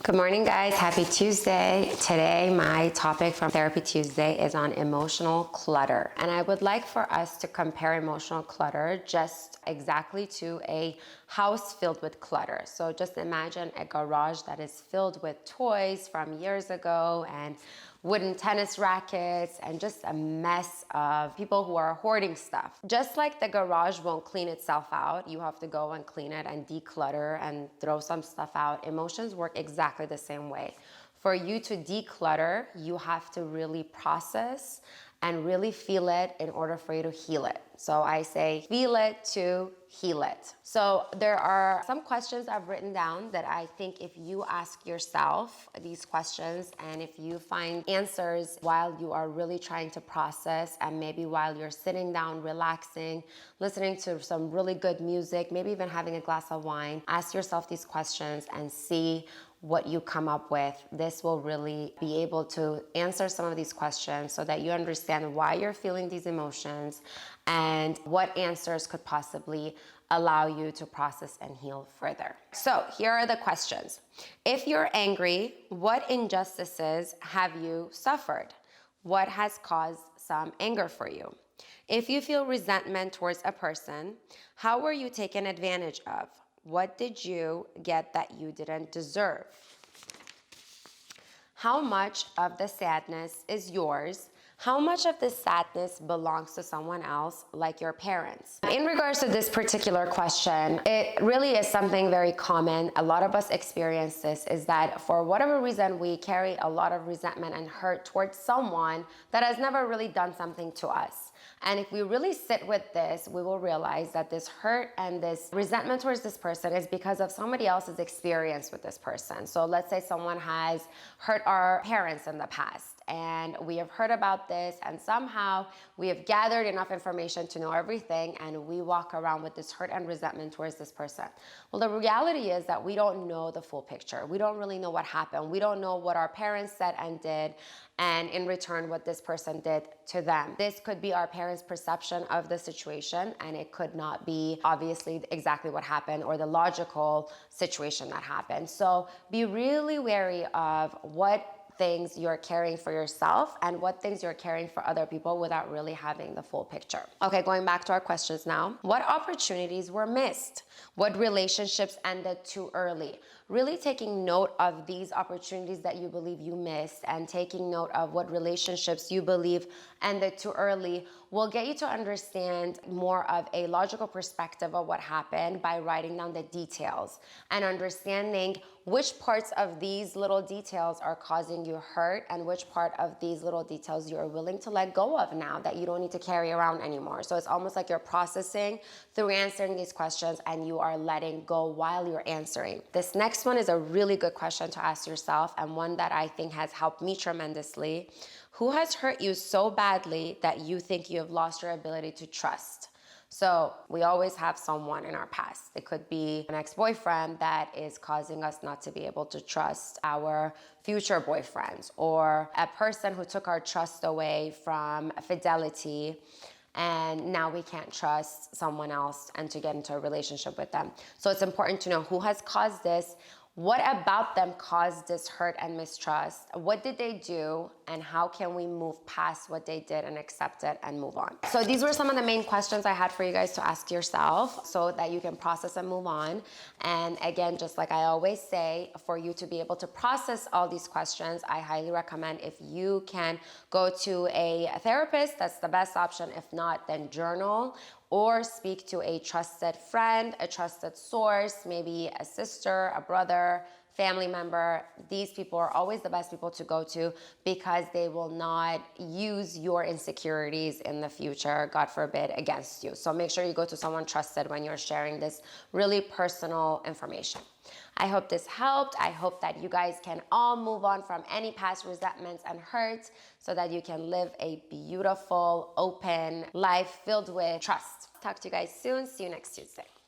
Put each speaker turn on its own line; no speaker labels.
Good morning, guys. Happy Tuesday. Today, my topic from Therapy Tuesday is on emotional clutter. And I would like for us to compare emotional clutter just exactly to a house filled with clutter. So just imagine a garage that is filled with toys from years ago and wooden tennis rackets and just a mess of people who are hoarding stuff. Just like the garage won't clean itself out, you have to go and clean it and declutter and throw some stuff out. Emotions work exactly the same way. For you to declutter, you have to really process and really feel it in order for you to heal it. So I say feel it to heal it. So there are some questions I've written down that I think if you ask yourself these questions and if you find answers while you are really trying to process and maybe while you're sitting down, relaxing, listening to some really good music, maybe even having a glass of wine, ask yourself these questions and see what you come up with. This will really be able to answer some of these questions so that you understand why you're feeling these emotions and what answers could possibly allow you to process and heal further. So here are the questions. If you're angry, what injustices have you suffered? What has caused some anger for you? If you feel resentment towards a person, how were you taken advantage of? What did you get that you didn't deserve? How much of the sadness is yours? How much of this sadness belongs to someone else, like your parents? In regards to this particular question, it really is something very common. A lot of us experience this, is that for whatever reason, we carry a lot of resentment and hurt towards someone that has never really done something to us. And if we really sit with this, we will realize that this hurt and this resentment towards this person is because of somebody else's experience with this person. So let's say someone has hurt our parents in the past, and we have heard about this, and somehow we have gathered enough information to know everything, and we walk around with this hurt and resentment towards this person. Well, the reality is that we don't know the full picture. We don't really know what happened. We don't know what our parents said and did, and in return what this person did to them. This could be our parents' perception of the situation, and it could not be obviously exactly what happened or the logical situation that happened. So be really wary of what things you're carrying for yourself and what things you're carrying for other people without really having the full picture. Okay, going back to our questions now. What opportunities were missed? What relationships ended too early? Really taking note of these opportunities that you believe you missed and taking note of what relationships you believe ended too early will get you to understand more of a logical perspective of what happened by writing down the details and understanding which parts of these little details are causing you hurt and which part of these little details you are willing to let go of now that you don't need to carry around anymore. So it's almost like you're processing through answering these questions and you are letting go while you're answering. This next one is a really good question to ask yourself, and one that I think has helped me tremendously. Who has hurt you so badly that you think you have lost your ability to trust? So we always have someone in our past. It could be an ex-boyfriend that is causing us not to be able to trust our future boyfriends, or a person who took our trust away from fidelity, and now we can't trust someone else and to get into a relationship with them. So it's important to know who has caused this. What about them caused this hurt and mistrust? What did they do? And how can we move past what they did and accept it and move on? So these were some of the main questions I had for you guys to ask yourself so that you can process and move on. And again, just like I always say, for you to be able to process all these questions, I highly recommend if you can go to a therapist, that's the best option. If not, then journal or speak to a trusted friend, a trusted source, maybe a sister, a brother, family member. These people are always the best people to go to because they will not use your insecurities in the future, God forbid, against you. So make sure you go to someone trusted when you're sharing this really personal information. I hope this helped. I hope that you guys can all move on from any past resentments and hurts so that you can live a beautiful, open life filled with trust. Talk to you guys soon. See you next Tuesday.